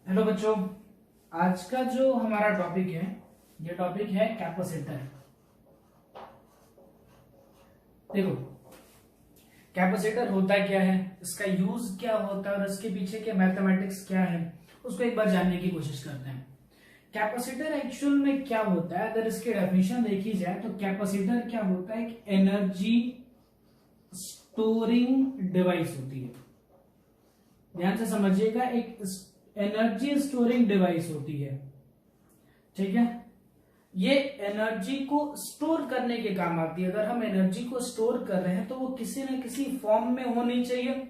Hello बच्चों, आज का जो हमारा टॉपिक है ये टॉपिक है कैपेसिटर। देखो, कैपेसिटर होता क्या है, इसका यूज क्या होता है और इसके पीछे के मैथमेटिक्स क्या है, उसको एक बार जानने की कोशिश करते हैं। कैपेसिटर एक्चुअल में क्या होता है, अगर इसकी डेफिनेशन देखी जाए तो कैपेसिटर क्या होता है, एक एनर्जी स्टोरिंग डिवाइस होती है। ध्यान से समझिएगा, एक एनर्जी स्टोरिंग डिवाइस होती है। ठीक है, ये एनर्जी को स्टोर करने के काम आती है। अगर हम एनर्जी को स्टोर कर रहे हैं तो वो किसी न किसी फॉर्म में होनी चाहिए।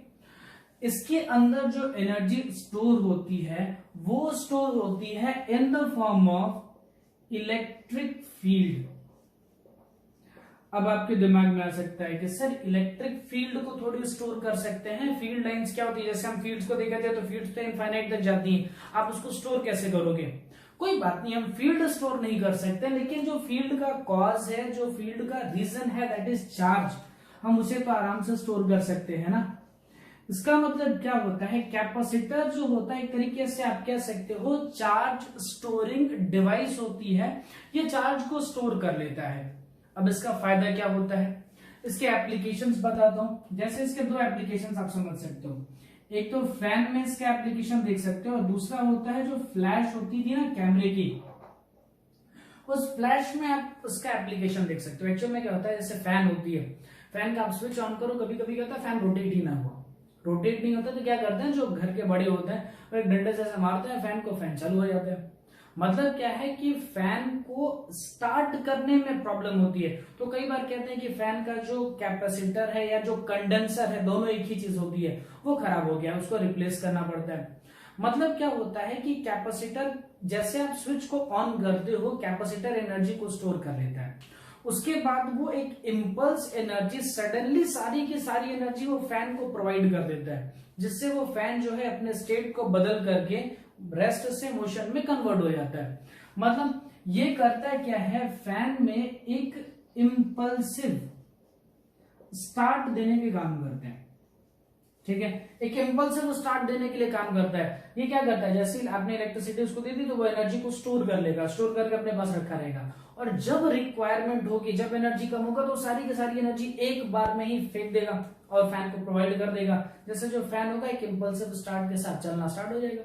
इसके अंदर जो एनर्जी स्टोर होती है वो स्टोर होती है in the form of electric field. अब आपके दिमाग में आ सकता है कि सर इलेक्ट्रिक फील्ड को थोड़ी स्टोर कर सकते हैं, फील्ड लाइंस क्या होती है, जैसे हम फील्ड्स को देखते हैं तो फील्ड्स तो इनफाइनाइट तक जाती हैं, आप उसको स्टोर कैसे करोगे? कोई बात नहीं, हम फील्ड स्टोर नहीं कर सकते, लेकिन जो फील्ड का कॉज है, जो फील्ड का रीजन है, दैट इज चार्ज, हम उसे तो आराम से स्टोर कर सकते हैं ना। इसका मतलब क्या होता है, कैपेसिटर जो होता है एक तरीके से आप कह सकते हो चार्ज स्टोरिंग डिवाइस होती है। ये चार्ज को स्टोर कर लेता है। अब इसका फायदा क्या होता है, इसके एप्लीकेशंस बताता हूं। जैसे इसके दो एप्लीकेशंस आप समझ सकते हो, एक तो फैन में इसका एप्लीकेशन देख सकते हो और दूसरा होता है जो फ्लैश होती थी ना कैमरे की, उस फ्लैश में आप उसका एप्लीकेशन देख सकते हो। एक्चुअल में क्या होता है, जैसे फैन होती है, फैन का आप स्विच ऑन करो, कभी कभी क्या होता है फैन रोटेट ही ना हुआ, रोटेट नहीं होता तो क्या करते हैं जो घर के बड़े होते हैं वो एक डंडे से मारते हैं फैन को, फैन चालू हो जाता है। मतलब क्या है कि फैन को स्टार्ट करने में प्रॉब्लम होती है। तो कई बार कहते हैं कि फैन का जो कैपेसिटर है या जो कंडेंसर है, दोनों एक ही चीज होती है, वो खराब हो गया, उसको रिप्लेस करना पड़ता है। मतलब क्या होता है कि कैपेसिटर जैसे आप स्विच को ऑन करते हो, कैपेसिटर एनर्जी को स्टोर कर लेता है, उसके बाद वो एक इम्पल्स एनर्जी सडनली सारी की सारी एनर्जी वो फैन को प्रोवाइड कर देता है, जिससे वो फैन जो है अपने स्टेट को बदल करके रेस्ट से मोशन में कन्वर्ट हो जाता है। मतलब ये करता है क्या है, फैन में एक इम्पल्सिव स्टार्ट देने के काम करते हैं। ठीक है, एक इम्पल्सिव स्टार्ट देने के लिए काम करता है। ये क्या करता है, जैसे आपने इलेक्ट्रिसिटी उसको दे दी तो वो एनर्जी को स्टोर कर लेगा, स्टोर करके अपने पास रखा रहेगा, और जब रिक्वायरमेंट होगी, जब एनर्जी कम होगा तो सारी की सारी एनर्जी एक बार में ही फेंक देगा और फैन को प्रोवाइड कर देगा। जैसे जो फैन होगा एक इम्पल्सिव स्टार्ट के साथ चलना स्टार्ट हो जाएगा।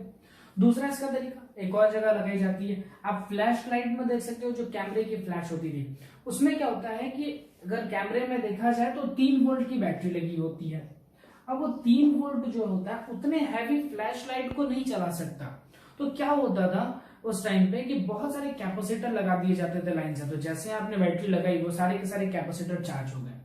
दूसरा इसका तरीका एक और जगह लगाई जाती है, आप फ्लैश लाइट में देख सकते हो, जो कैमरे की फ्लैश होती थी, उसमें क्या होता है कि अगर कैमरे में देखा जाए तो 3 वोल्ट की बैटरी लगी होती है। अब वो 3 वोल्ट जो होता है उतने हैवी फ्लैश लाइट को नहीं चला सकता, तो क्या होता था उस टाइम पे कि बहुत सारे कैपेसिटर लगा दिए जाते थे लाइन से। तो जैसे आपने बैटरी लगाई वो सारे के सारे कैपेसिटर चार्ज हो गए।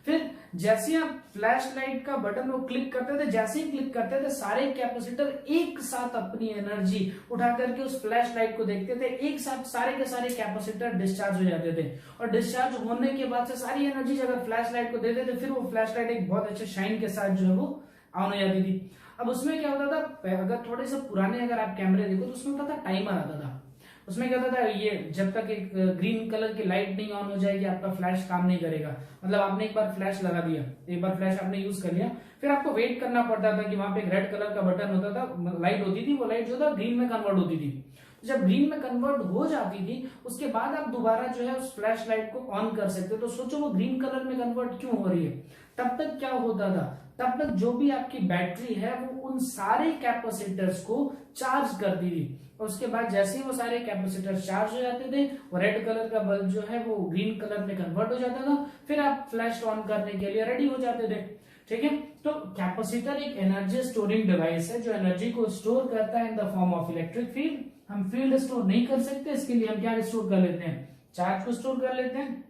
फिर जैसे आप फ्लैश लाइट का बटन वो क्लिक करते थे, जैसे ही क्लिक करते थे सारे कैपेसिटर एक साथ अपनी एनर्जी उठा करके उस फ्लैश लाइट को देखते थे, एक साथ सारे के सारे कैपेसिटर डिस्चार्ज हो जाते थे, और डिस्चार्ज होने के बाद से सारी एनर्जी अगर फ्लैश लाइट को देते थे, फिर वो फ्लैश लाइट एक बहुत अच्छे शाइन के साथ जो है वो ऑन हो जाती थी। अब उसमें क्या होता था, अगर थोड़े से पुराने अगर आप कैमरे देखो तो उसमें होता था टाइमर आता था। उसमें क्या होता था, ये जब तक एक ग्रीन कलर की लाइट नहीं ऑन हो जाएगी आपका फ्लैश काम नहीं करेगा। मतलब आपने एक बार फ्लैश लगा दिया, एक बार फ्लैश आपने यूज कर लिया, फिर आपको वेट करना पड़ता था कि वहां पे एक रेड कलर का बटन होता था, लाइट होती थी, वो लाइट जो था ग्रीन में कन्वर्ट होती थी। जब ग्रीन में कन्वर्ट हो जाती थी उसके बाद आप दोबारा जो है उस फ्लैश लाइट को ऑन कर सकते हो। तो सोचो वो ग्रीन कलर में कन्वर्ट क्यों हो रही है। तब तक क्या होता था, तब तक जो भी आपकी बैटरी है वो उन सारे कैपेसिटर्स को चार्ज करती थी, और उसके बाद जैसे ही वो सारे कैपेसिटर चार्ज हो जाते थे, वो रेड कलर का बल्ब जो है वो ग्रीन कलर में कन्वर्ट हो जाता था, फिर आप फ्लैश ऑन करने के लिए रेडी हो जाते थे। ठीक है, तो कैपेसिटर एक एनर्जी स्टोरिंग डिवाइस है जो एनर्जी को स्टोर करता है in the form of electric field. हम फील्ड स्टोर नहीं कर सकते, इसके लिए हम क्या स्टोर कर लेते हैं, चार्ज को स्टोर कर लेते हैं।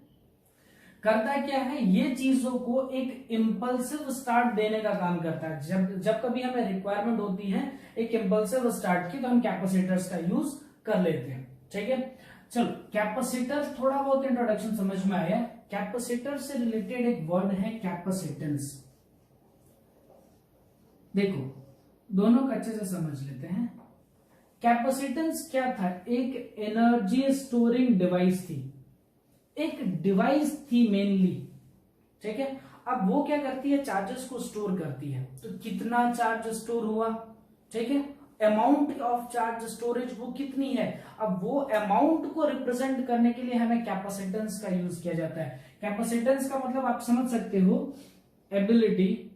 करता क्या है, ये चीजों को एक इम्पल्सिव स्टार्ट देने का काम करता है। जब कभी हमें रिक्वायरमेंट होती है एक इम्पल्सिव स्टार्ट की, तो हम कैपेसिटर्स का यूज कर लेते हैं। ठीक है, चलो कैपेसिटर थोड़ा बहुत इंट्रोडक्शन समझ में आया। कैपेसिटर से रिलेटेड एक वर्ड है कैपेसिटेंस। देखो दोनों को अच्छे से समझ लेते हैं। कैपेसिटेंस क्या था, एक एनर्जी स्टोरिंग डिवाइस थी, एक डिवाइस थी मेनली। ठीक है, अब वो क्या करती है, चार्जेस को स्टोर करती है। तो कितना चार्ज स्टोर हुआ, ठीक है, अमाउंट ऑफ चार्ज स्टोरेज वो कितनी है। अब वो अमाउंट को रिप्रेजेंट करने के लिए हमें कैपेसिटेंस का यूज किया जाता है। कैपेसिटेंस का मतलब आप समझ सकते हो, एबिलिटी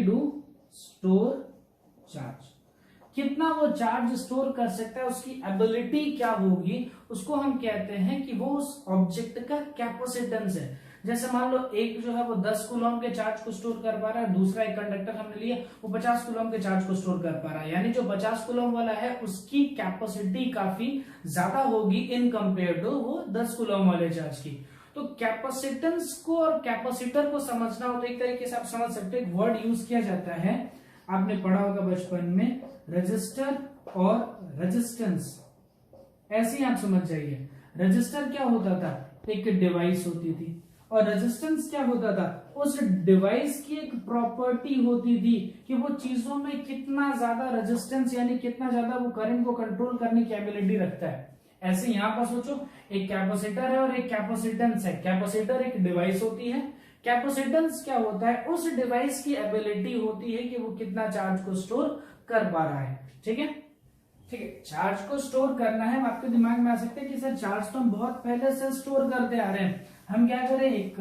टू स्टोर चार्ज, कितना वो चार्ज स्टोर कर सकता है, उसकी एबिलिटी क्या होगी, उसको हम कहते हैं कि वो उस ऑब्जेक्ट का कैपेसिटेंस है। जैसे मान लो एक जो है वो 10 कूलम के चार्ज को स्टोर कर पा रहा है, दूसरा एक कंडक्टर हमने लिया वो 50 कूलम के चार्ज को स्टोर कर पा रहा है, यानी जो 50 कूलम वाला है उसकी कैपेसिटी काफी ज्यादा होगी इन कंपेयर टू वो 10 कूलम वाले चार्ज की। तो कैपेसिटेंस को और कैपेसिटर को समझना हो तो एक तरीके से आप समझ सकते हो, एक वर्ड यूज किया जाता है, आपने पढ़ा होगा बचपन में, रजिस्टर और रेजिस्टेंस, ऐसे ही आप समझ जाइए। रजिस्टर क्या होता था, एक डिवाइस होती थी, और रेजिस्टेंस क्या होता था, उस डिवाइस की एक प्रॉपर्टी होती थी कि वो चीजों में कितना ज्यादा रेजिस्टेंस यानी कितना ज्यादा वो करंट को कंट्रोल करने की एबिलिटी रखता है। ऐसे यहां पर सोचो, एक कैपेसिटर है और एक कैपेसिटेंस है। कैपेसिटर एक डिवाइस होती है, कैपेसिटेंस क्या होता है, उस डिवाइस की एबिलिटी होती है कि वो कितना चार्ज को स्टोर कर पा रहा है। ठीक है, ठीक है, चार्ज को स्टोर करना है। आपके दिमाग में आ सकते हैं कि सर चार्ज तो हम बहुत पहले से स्टोर करते आ रहे हैं, हम क्या करें, एक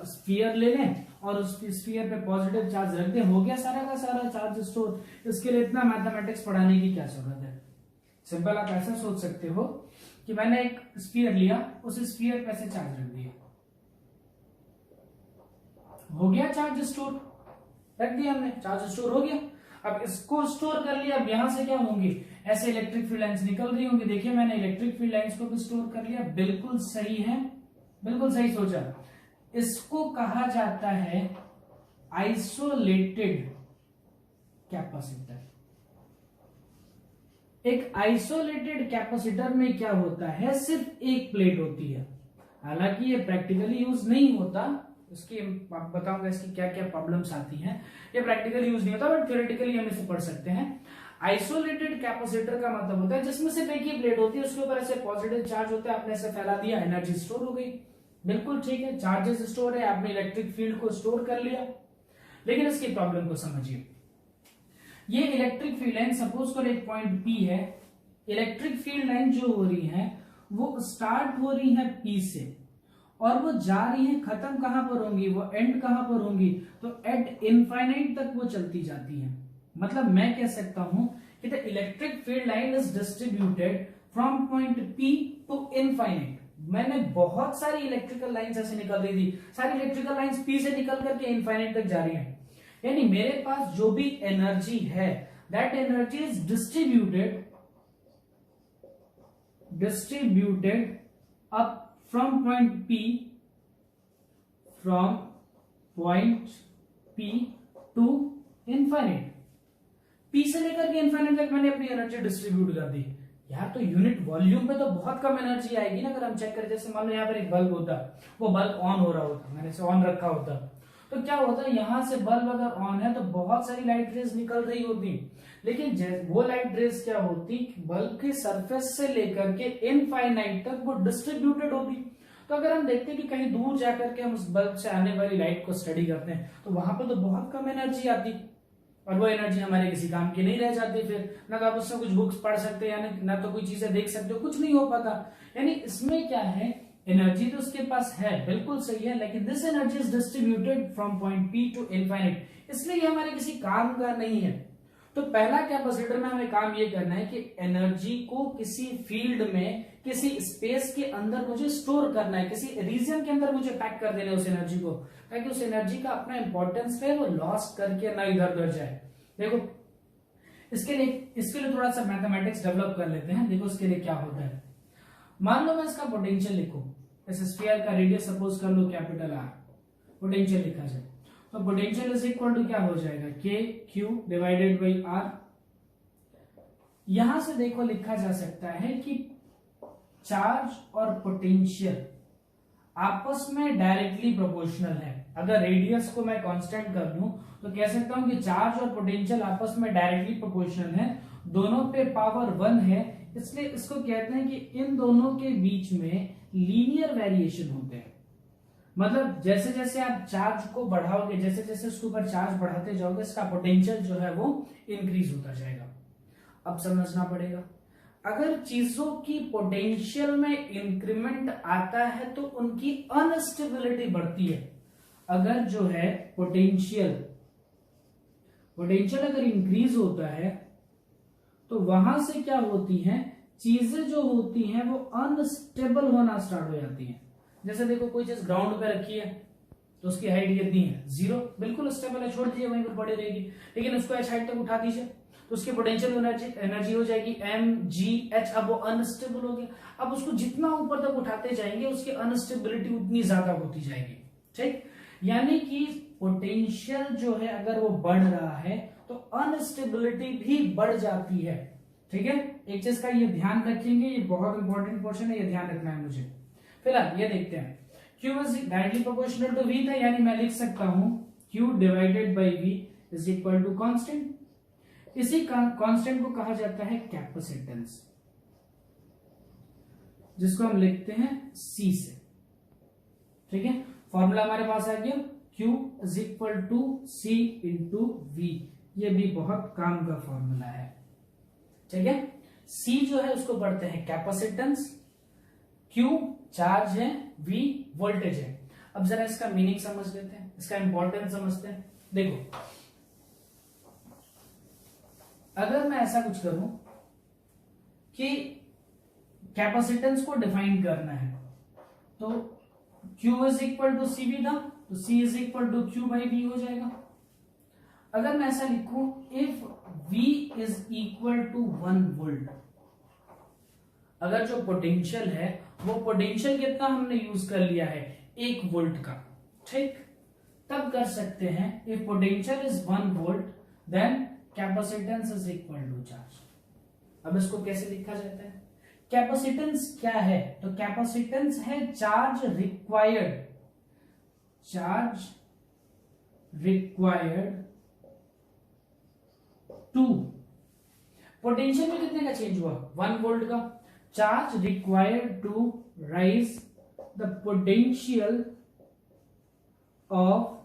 स्फीयर ले लें और उस स्फीयर पे पॉजिटिव चार्ज रख दें, हो गया सारा का सारा चार्ज स्टोर। इसके लिए इतना मैथमेटिक्स पढ़ाने की क्या जरूरत है। सिंपल आप ऐसा सोच सकते हो कि मैंने एक स्फीयर लिया, उस स्फीयर पे से चार्ज रख दिया, हो गया चार्ज स्टोर, रख दिया हमने, चार्ज स्टोर हो गया। अब इसको स्टोर कर लिया, अब यहां से क्या होंगी, ऐसे इलेक्ट्रिक फील्ड लाइंस निकल रही होंगी। देखिए मैंने इलेक्ट्रिक फील्ड लाइंस को भी स्टोर कर लिया, बिल्कुल सही है, बिल्कुल सही सोचा। इसको कहा जाता है आइसोलेटेड कैपेसिटर। एक आइसोलेटेड कैपेसिटर में क्या होता है, सिर्फ एक प्लेट होती है। हालांकि ये प्रैक्टिकली यूज नहीं होता, इसकी आप बताऊंगा इसकी क्या क्या प्रॉब्लम्स आती हैं। ये प्रैक्टिकली यूज नहीं होता बट थ्योरेटिकली हम इसे पढ़ सकते हैं। आइसोलेटेड कैपेसिटर का मतलब होता है जिसमें सिर्फ एक ही प्लेट होती है, उसके ऊपर ऐसे पॉजिटिव चार्ज होता है, आपने ऐसे फैला दिया, एनर्जी स्टोर हो गई, बिल्कुल ठीक है, चार्जेस स्टोर है, आपने इलेक्ट्रिक फील्ड को स्टोर कर लिया। लेकिन इसकी प्रॉब्लम को समझिए, ये इलेक्ट्रिक फील्ड लाइन सपोज करो एक पॉइंट पी है, इलेक्ट्रिक फील्ड लाइन जो हो रही है वो स्टार्ट हो रही है पी से और वो जा रही है, खत्म कहां पर होंगी, वो एंड कहां पर होंगी, तो एट इनफाइनाइट तक वो चलती जाती है। मतलब मैं कह सकता हूं कि the electric field line is distributed from point P to infinite. मैंने बहुत सारी इलेक्ट्रिकल लाइंस ऐसे निकल रही थी, सारी इलेक्ट्रिकल लाइंस पी से निकल करके इनफाइनाइट तक जा रही है, यानी मेरे पास जो भी एनर्जी है that energy is distributed up from point P to infinite, P से लेकर के इनफाइनाइट तक मैंने अपनी एनर्जी डिस्ट्रीब्यूट कर दी। यार तो यूनिट वॉल्यूम पे तो बहुत कम एनर्जी आएगी ना। अगर हम चेक करें, जैसे मान लो यहाँ पर एक बल्ब होता, वो बल्ब ऑन हो रहा होता, मैंने इसे ऑन रखा होता, तो क्या होता है, यहां से बल्ब अगर ऑन है तो बहुत सारी लाइट रेज निकल रही होती, लेकिन वो लाइट रेज क्या होती, बल्ब की सरफेस से लेकर के इनफाइनाइट तक वो डिस्ट्रीब्यूटेड होती। तो अगर हम देखते हैं कि कहीं दूर जाकर के हम उस बल्ब से आने वाली लाइट को स्टडी करते हैं तो वहां पर तो बहुत कम एनर्जी आती और वो एनर्जी हमारे किसी काम की नहीं रह जाती। फिर ना तो आप उससे कुछ बुक्स पढ़ सकते हैं, यानी ना तो कोई चीजें देख सकते हो, कुछ नहीं हो पाता। यानी इसमें क्या है, एनर्जी तो उसके पास है, बिल्कुल सही है, लेकिन this energy is distributed from point P to infinite, इसलिए हमारे किसी काम का नहीं है। तो पहला कैपेसिटर में हमें काम ये करना है कि एनर्जी को किसी फील्ड में, किसी स्पेस के अंदर मुझे स्टोर करना है, किसी रीजन के अंदर मुझे पैक कर देना है उस एनर्जी को, ताकि उस एनर्जी का अपना इंपॉर्टेंस है वो लॉस करके ना इधर उधर जाए। देखो इसके लिए थोड़ा सा मैथमेटिक्स डेवलप कर लेते हैं। देखो इसके लिए क्या होता है, मान लो मैं इसका पोटेंशियल लिखूं, इस स्फीयर का रेडियस सपोज कर लो कैपिटल आर, पोटेंशियल लिखा जाए तो पोटेंशियल इज इक्वल टू क्या हो जाएगा, के क्यू डिवाइडेड बाई आर। यहां से देखो लिखा जा सकता है कि चार्ज और पोटेंशियल आपस में डायरेक्टली प्रोपोर्शनल है। अगर रेडियस को मैं कांस्टेंट कर लूं तो कह सकता हूं कि चार्ज और पोटेंशियल आपस में डायरेक्टली प्रोपोर्शनल है, दोनों पे पावर 1 है, इसलिए इसको कहते हैं कि इन दोनों के बीच में लीनियर वेरिएशन होते हैं। मतलब जैसे जैसे आप चार्ज को बढ़ाओगे, जैसे जैसे उसके ऊपर चार्ज बढ़ाते जाओगे, इसका पोटेंशियल जो है वो इंक्रीज होता जाएगा। अब समझना पड़ेगा, अगर चीजों की पोटेंशियल में इंक्रीमेंट आता है तो उनकी अनस्टेबिलिटी बढ़ती है। अगर जो है पोटेंशियल अगर इंक्रीज होता है तो वहां से क्या होती है, चीजें जो होती हैं वो अनस्टेबल होना स्टार्ट हो जाती हैं। जैसे देखो कोई चीज ग्राउंड पे रखी है तो उसकी हाइट कितनी है, 0, बिल्कुल स्टेबल है, छोड़ दीजिए वहीं पर पड़ी रहेगी। लेकिन उसको h हाइट तक उठा दीजिए तो उसकी पोटेंशियल एनर्जी हो जाएगी mgh। अब वो अनस्टेबल हो गया। अब उसको जितना ऊपर तक उठाते जाएंगे उसकी अनस्टेबिलिटी उतनी ज्यादा होती जाएगी। ठीक, यानी कि पोटेंशियल जो है अगर वो बढ़ रहा है तो अनस्टेबिलिटी भी बढ़ जाती है। ठीक है, एक चीज का ये ध्यान रखेंगे, ये बहुत इंपॉर्टेंट पोर्शन है, ये ध्यान रखना है मुझे। फिलहाल ये देखते हैं, Q is directly proportional to V था, यानी मैं लिख सकता हूं Q divided by V is equal to constant. इसी कांस्टेंट को कहा जाता है कैपेसिटेंस, जिसको हम लिखते हैं C से। ठीक है, फॉर्मूला हमारे पास आ गया Q is equal to C into V। ये भी बहुत काम का फॉर्मूला है। ठीक है, C जो है उसको पढ़ते हैं कैपेसिटेंस, Q चार्ज है, V वोल्टेज है। अब जरा इसका मीनिंग समझ लेते हैं, इसका इंपॉर्टेंस समझते हैं। देखो, अगर मैं ऐसा कुछ करूं कि कैपेसिटेंस को डिफाइन करना है तो Q is equal to CV था तो C is equal to Q by V हो जाएगा। अगर मैं ऐसा लिखूं, if V is equal to 1 volt, अगर जो पोटेंशियल है वो पोटेंशियल कितना हमने यूज कर लिया है, 1 वोल्ट का। ठीक, तब कर सकते हैं if potential is 1 volt then capacitance is equal to charge. अब इसको कैसे लिखा जाता है, कैपेसिटेंस क्या है, तो कैपेसिटेंस है चार्ज रिक्वायर्ड टू, पोटेंशियल में कितने का चेंज हुआ, 1 वोल्ट का, charge required to raise the potential of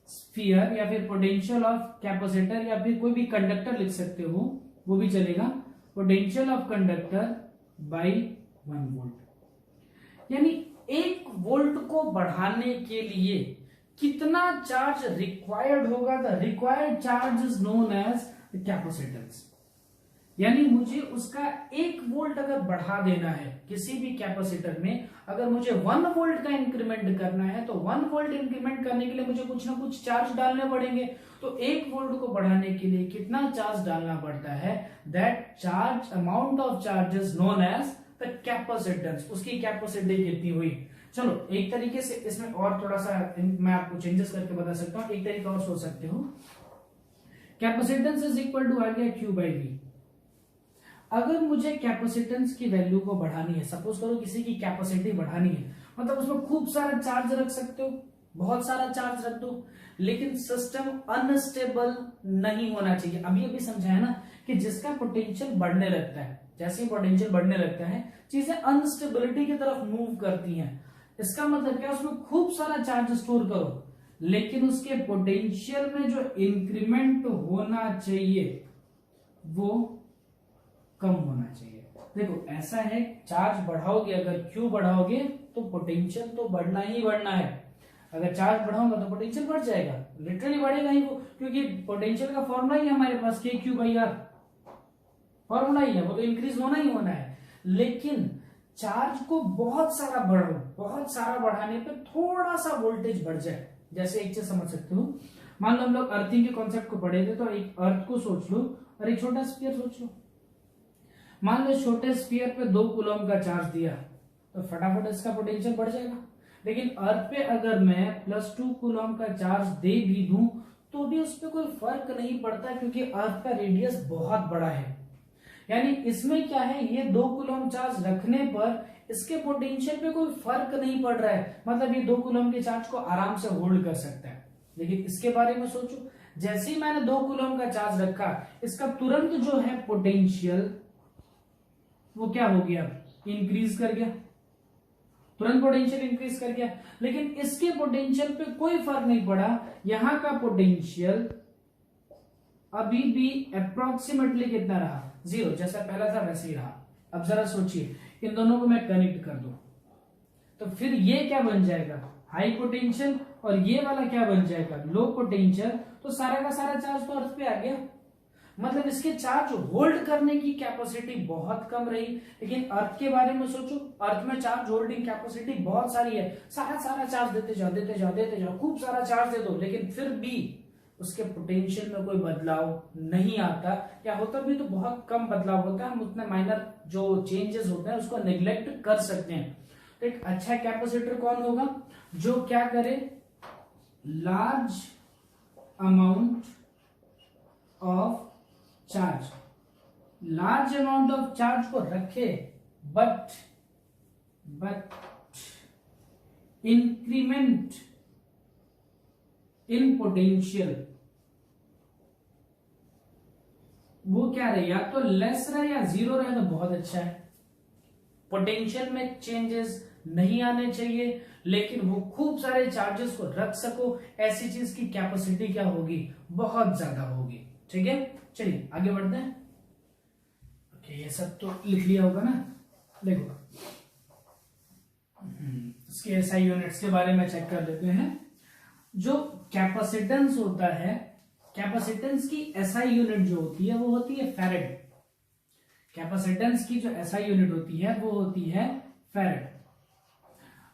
sphere, या फिर पोटेंशियल ऑफ कैपेसिटर, या फिर कोई भी कंडक्टर लिख सकते हो, वो भी चलेगा, potential of conductor by 1 volt. यानी 1 वोल्ट को बढ़ाने के लिए कितना चार्ज रिक्वायर्ड होगा, the required charge is known as capacitance. यानी मुझे उसका 1 वोल्ट अगर बढ़ा देना है किसी भी कैपेसिटर में, अगर मुझे 1 वोल्ट का इंक्रीमेंट करना है तो 1 वोल्ट इंक्रीमेंट करने के लिए मुझे कुछ ना कुछ चार्ज डालने पड़ेंगे। तो 1 वोल्ट को बढ़ाने के लिए कितना चार्ज डालना पड़ता है, that charge amount of charge is known as the capacitance. उसकी कैपेसिटी कितनी हुई। चलो एक तरीके से इसमें और थोड़ा सा मैं आपको चेंजेस करके बता सकता हूं, एक तरीका और सोच सकते हो, कैपेसिटेंस इज इक्वल टू आ गया Q बाई V। अगर मुझे कैपेसिटेंस की वैल्यू को बढ़ानी है, सपोज करो किसी की कैपेसिटी बढ़ानी है, मतलब उसमें खूब सारा चार्ज रख सकते हो, बहुत सारा चार्ज रख दो, लेकिन सिस्टम अनस्टेबल नहीं होना चाहिए। अभी अभी समझाया ना कि जिसका पोटेंशियल बढ़ने लगता है, जैसे ही पोटेंशियल बढ़ने लगता है चीजें अनस्टेबिलिटी की तरफ मूव करती हैं। इसका मतलब क्या, उसमें खूब सारा चार्ज स्टोर करो, लेकिन उसके पोटेंशियल में जो इंक्रीमेंट होना चाहिए वो कम होना चाहिए। देखो ऐसा है, चार्ज बढ़ाओगे, अगर Q बढ़ाओगे तो पोटेंशियल तो बढ़ना ही बढ़ना है। अगर चार्ज बढ़ाऊंगा तो पोटेंशियल बढ़ जाएगा, लिटरली बढ़ेगा ही वो, क्योंकि पोटेंशियल का फॉर्मूला ही हमारे पास KQ/R फॉर्मूला ही है, वो तो इंक्रीज होना ही होना है। लेकिन चार्ज को बहुत सारा बढ़ाओ, बहुत सारा बढ़ाने पे थोड़ा सा वोल्टेज बढ़ जाए। जैसे एक चीज समझ सकते हो, मान लो हम लोग अर्थिंग के कॉन्सेप्ट को पढ़े थे, तो एक अर्थ को सोच लो और एक छोटा स्फीयर सोच लो। मान लो छोटे स्फीयर पे 2 कूलम का चार्ज दिया तो फटाफट इसका पोटेंशियल बढ़ जाएगा। लेकिन अर्थ पे अगर मैं +2 कूलम का चार्ज दे भी दूं तो भी उस पर कोई फर्क नहीं पड़ता, क्योंकि अर्थ का रेडियस बहुत बड़ा है। यानी इसमें क्या है, ये 2 कूलम चार्ज रखने पर इसके पोटेंशियल पे कोई फर्क नहीं पड़ रहा है, मतलब ये 2 कूलम के चार्ज को आराम से होल्ड कर सकता है। लेकिन इसके बारे में सोचो, जैसे ही मैंने 2 कूलम का चार्ज रखा, इसका तुरंत जो है पोटेंशियल वो क्या हो गया, इंक्रीज कर गया। तुरंत पोटेंशियल इंक्रीज कर गया। लेकिन इसके पोटेंशियल पे कोई फर्क नहीं पड़ा, यहां का पोटेंशियल अभी भी अप्रोक्सीमेटली कितना रहा, 0, जैसा पहला था वैसे ही रहा। अब जरा सोचिए, इन दोनों को मैं कनेक्ट कर दूं तो फिर ये क्या बन जाएगा, हाई पोटेंशियल, और ये वाला क्या बन जाएगा, लो पोटेंशियल। तो सारा का सारा चार्ज तो अर्थ पे आ गया, मतलब इसके चार्ज होल्ड करने की कैपेसिटी बहुत कम रही। लेकिन अर्थ के बारे में सोचो, अर्थ में चार्ज होल्डिंग कैपेसिटी बहुत सारी है, सारा सारा चार्ज देते जाओ देते जाओ देते जाओ, खूब सारा चार्ज दे दो, लेकिन फिर भी उसके पोटेंशियल में कोई बदलाव नहीं आता, या होता भी तो बहुत कम बदलाव होता है। हम उतने माइनर जो चेंजेस होते हैं उसको नेग्लेक्ट कर सकते हैं। तो एक अच्छा कैपेसिटर कौन होगा, जो क्या करे, large amount of charge, large amount of charge को रखे, बट इंक्रीमेंट इन पोटेंशियल वो क्या रहे, या तो लेस रहे या 0 रहे तो बहुत अच्छा है। पोटेंशियल में चेंजेस नहीं आने चाहिए, लेकिन वो खूब सारे चार्जेस को रख सको, ऐसी चीज की कैपेसिटी क्या होगी, बहुत ज्यादा होगी। ठीक है, चलिए आगे बढ़ते हैं। ओके, ये सब तो लिख लिया होगा ना। देखो इसके एसआई यूनिट्स के बारे में चेक कर लेते हैं। जो कैपेसिटेंस होता है, कैपेसिटेंस की एसआई यूनिट जो होती है वो होती है फैरेड। कैपेसिटेंस की जो एसआई यूनिट होती है वो होती है फैरेड।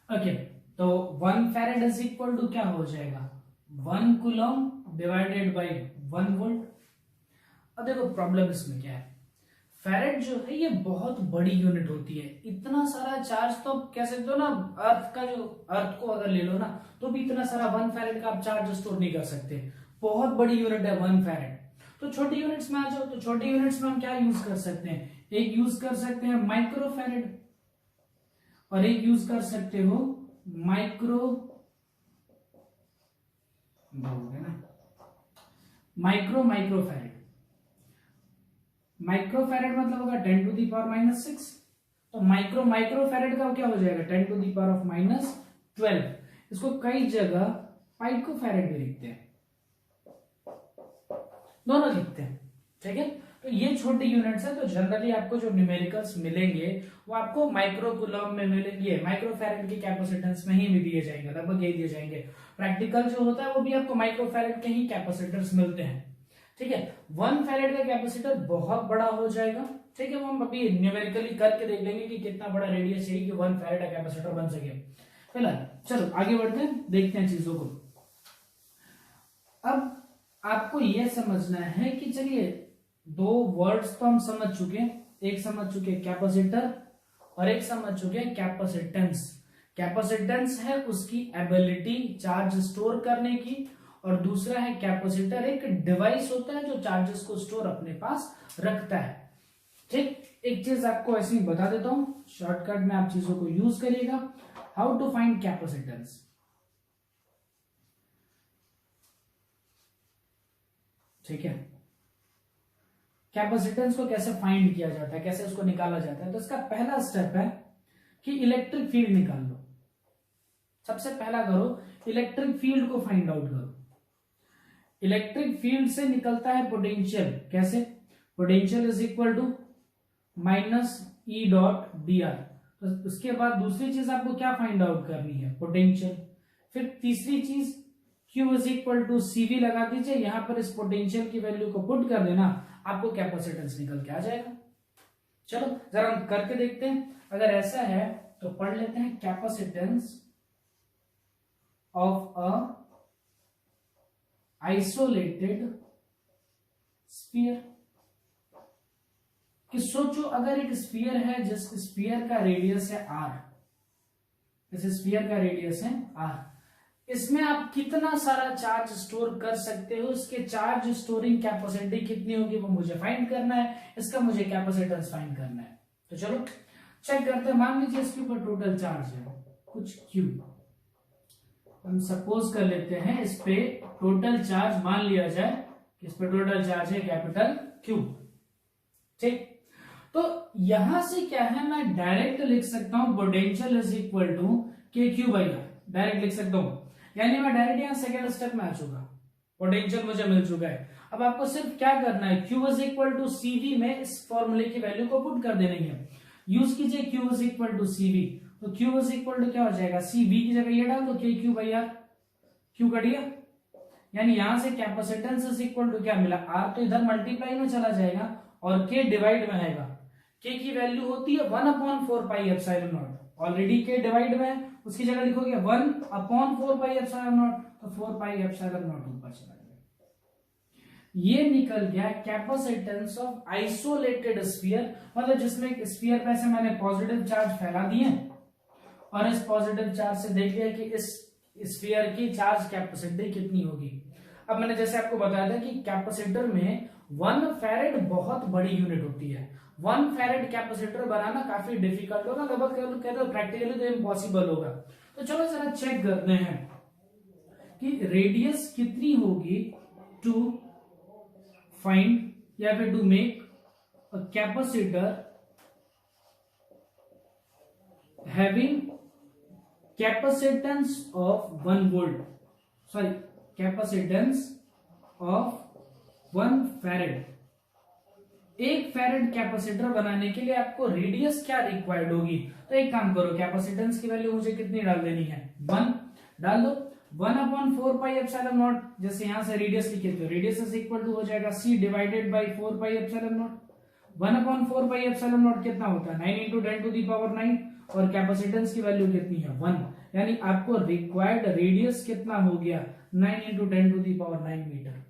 ओके, तो 1 फैरेड इज इक्वल टू क्या हो जाएगा, 1 कूलम डिवाइडेड बाय 1 वोल्ट। अब देखो प्रॉब्लम इसमें क्या है, फैरेड जो है ये बहुत बड़ी यूनिट होती है, इतना सारा चार्ज तो कह सकते हो ना, अर्थ का जो अर्थ को अगर ले लो ना तो भी इतना सारा 1 फैरेड का आप चार्ज स्टोर नहीं कर सकते, बहुत बड़ी यूनिट है 1 फैरेड। तो छोटी यूनिट्स में आ जाओ, तो छोटी यूनिट्स में हम क्या यूज कर सकते हैं, एक यूज कर सकते हैं माइक्रो फैरेड और एक यूज कर सकते हो माइक्रो फैरेड। माइक्रो फैरेड मतलब होगा 10 टू द पावर -6, तो माइक्रो फैरेड का क्या हो जाएगा 10 टू द पावर -12। इसको कई जगह पाइको फैरेड भी लिखते हैं, दोनों लिखते हैं। ठीक है, तो ये छोटी यूनिट्स है, तो जनरली आपको जो न्यूमेरिकल्स मिलेंगे वो आपको माइक्रो कूलम में मिलेंगे, माइक्रो फैरेड की कैपेसिटेंस में ही भी दिए जाएंगे, लगभग यही दिए जाएंगे। प्रैक्टिकल जो होता है वो भी आपको माइक्रो फैरेड के ही कैपेसिटर्स मिलते हैं। ठीक है, 1 फैरेड का कैपेसिटर बहुत बड़ा हो जाएगा। ठीक है, वो हम अभी न्यूमेरिकली करके देख लेंगे कि कितना बड़ा रेडियस चाहिए कि 1 फैरेड का कैपेसिटर बन सके। फिलहाल चलो आगे बढ़ते हैं, देखते हैं चीजों को। अब आपको यह समझना है कि चलिए 2 वर्ड्स तो हम समझ चुके हैं, एक समझ चुके कैपेसिटर और एक समझ चुके कैपेसिटेंस। कैपेसिटेंस है उसकी एबिलिटी चार्ज स्टोर करने की, और दूसरा है कैपेसिटर एक डिवाइस होता है जो चार्जेस को स्टोर अपने पास रखता है। ठीक, एक चीज आपको ऐसे ही बता देता हूं, शॉर्टकट में आप चीजों को यूज करिएगा। हाउ टू फाइंड कैपेसिटेंस, ठीक है, कैपेसिटेंस को कैसे फाइंड किया जाता है, कैसे उसको निकाला जाता है। तो इसका पहला स्टेप है कि इलेक्ट्रिक फील्ड निकाल लो। सबसे पहला करो, इलेक्ट्रिक फील्ड को फाइंड आउट करो। इलेक्ट्रिक फील्ड से निकलता है पोटेंशियल, कैसे, potential is equal to -E dot dr। तो उसके बाद दूसरी चीज आपको क्या फाइंड आउट करनी है, पोटेंशियल। फिर तीसरी चीज Q is equal to CV लगा दीजिए, यहां पर इस पोटेंशियल की वैल्यू को पुट कर देना, आपको कैपेसिटेंस निकल के आ जाएगा। चलो जरा हम करके देखते हैं। अगर ऐसा है तो पढ़ लेते हैं, capacitance of a isolated sphere. कि सोचो अगर एक स्फीयर है, जिस स्फीयर का रेडियस है r, इस स्फीयर का रेडियस है r, इसमें आप कितना सारा चार्ज स्टोर कर सकते हो, इसके चार्ज स्टोरिंग कैपेसिटी कितनी होगी वो मुझे फाइंड करना है, इसका मुझे कैपेसिटेंस फाइंड करना है। तो चलो चेक करते हैं। मान लीजिए इसके ऊपर टोटल चार्ज है कुछ Q, हम सपोज कर लेते हैं इस पे टोटल चार्ज, मान लिया जाए इस पे टोटल चार्ज है कैपिटल Q। ठीक, तो यहां से क्या है, मैं डायरेक्ट लिख सकता हूं पोटेंशियल इज इक्वल टू के क्यू बाई आर, डायरेक्ट लिख सकता हूं। यानी मैं डायरेक्ट यहां सेकेंड स्टेप में आ चुका, पोटेंशियल मुझे मिल चुका है। अब आपको सिर्फ क्या करना है, Q is equal to CV में इस फॉर्मूले की वैल्यू को पुट कर देनी है। यूज कीजिए Q is equal to CV, तो क्यू इज इक्वल टू क्या हो जाएगा, सीवी की जगह ये डाल दो के Q by R, Q cut गया। यानी यहां से कैपेसिटेंस इज इक्वल टू क्या मिला, आर तो इधर मल्टीप्लाई में चला जाएगा और के डिवाइड में आएगा। के की वैल्यू होती है 1/4 पाई एप्सिलॉन नॉट, ऑलरेडी के डिवाइड में है, उसकी जगह लिखोगे 1/4 पाई एप्सिलॉन नॉट, तो 4 पाई एप्सिलॉन नॉट ऊपर चला गया। ये निकल गया कैपेसिटेंस ऑफ आइसोलेटेड स्फीयर, मतलब जिसमें एक स्फीयर पे से मैंने पॉजिटिव चार्ज फैला दिए और इस पॉजिटिव चार्ज से देख लिया कि इस स्फीयर की चार्ज कैपेसिटी कितनी होगी। अब मैंने जैसे आपको बताया था कि कैपेसिटर में 1 फैरेड बहुत बड़ी यूनिट होती है। 1 फैरेड कैपेसिटर बनाना काफी डिफिकल्ट होगा, लगभग कह दो प्रैक्टिकली तो इम्पॉसिबल होगा। तो चलो जरा चेक करते हैं कि रेडियस कितनी होगी टू फाइंड या फिर to make a capacitor having capacitance of 1 volt, sorry capacitance of 1 farad. एक फैरेड कैपेसिटर बनाने के लिए आपको रेडियस क्या रिक्वायर्ड होगी, तो एक काम करो, कैपेसिटेंस की वैल्यू मुझे कितनी डाल देनी है, 1 डाल दो। 1/4 पाई एप्सिलॉन नॉट, जैसे यहां से रेडियस लिखे तो रेडियस इज इक्वल टू हो जाएगा c divided by 4 pi epsilon not. 1/4 pi epsilon not कितना होता है, 9 इंटू 10 टू दी पावर 9, और कैपेसिटेंस की वैल्यू कितनी है 1, यानी आपको रिक्वायर्ड रेडियस कितना हो गया 9 into 10 to the power 9 meter.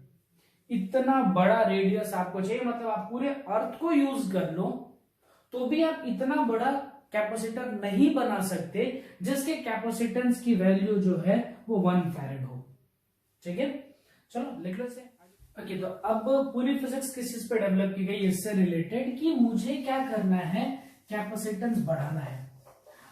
इतना बड़ा रेडियस आपको चाहिए, मतलब आप पूरे अर्थ को यूज कर लो तो भी आप इतना बड़ा कैपेसिटर नहीं बना सकते जिसके कैपेसिटेंस की वैल्यू जो है वो 1 फैरेड हो। ठीक है, चलो लिख लो से। ओके, तो अब पूरी फिजिक्स किस चीज पे डेवलप की गई इससे रिलेटेड कि मुझे क्या करना है, कैपेसिटेंस बढ़ाना है।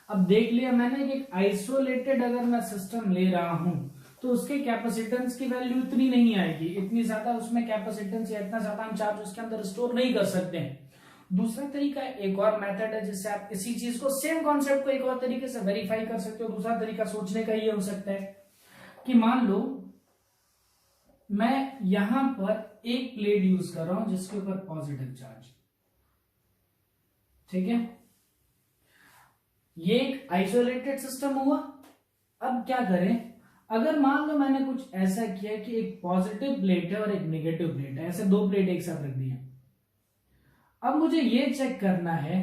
अब देख लिया मैंने कि आइसोलेटेड अगर मैं सिस्टम ले रहा हूं तो उसके कैपेसिटेंस की वैल्यू इतनी नहीं आएगी, इतनी ज्यादा उसमें कैपेसिटेंस या इतना ज्यादा हम चार्ज उसके अंदर स्टोर नहीं कर सकते हैं। दूसरा तरीका एक और मेथड है जिससे आप इसी चीज को, सेम कॉन्सेप्ट को एक और तरीके से वेरीफाई कर सकते हो। दूसरा तरीका सोचने का ये हो सकता है कि मान लो मैं यहां पर एक प्लेट यूज कर रहा हूं जिसके ऊपर पॉजिटिव चार्ज, ठीक है, ये एक आइसोलेटेड सिस्टम हुआ। अब क्या करें, अगर मान लो मैंने कुछ ऐसा किया कि एक पॉजिटिव प्लेट है और एक नेगेटिव प्लेट है, ऐसे 2 प्लेट एक साथ रख दी है। अब मुझे ये चेक करना है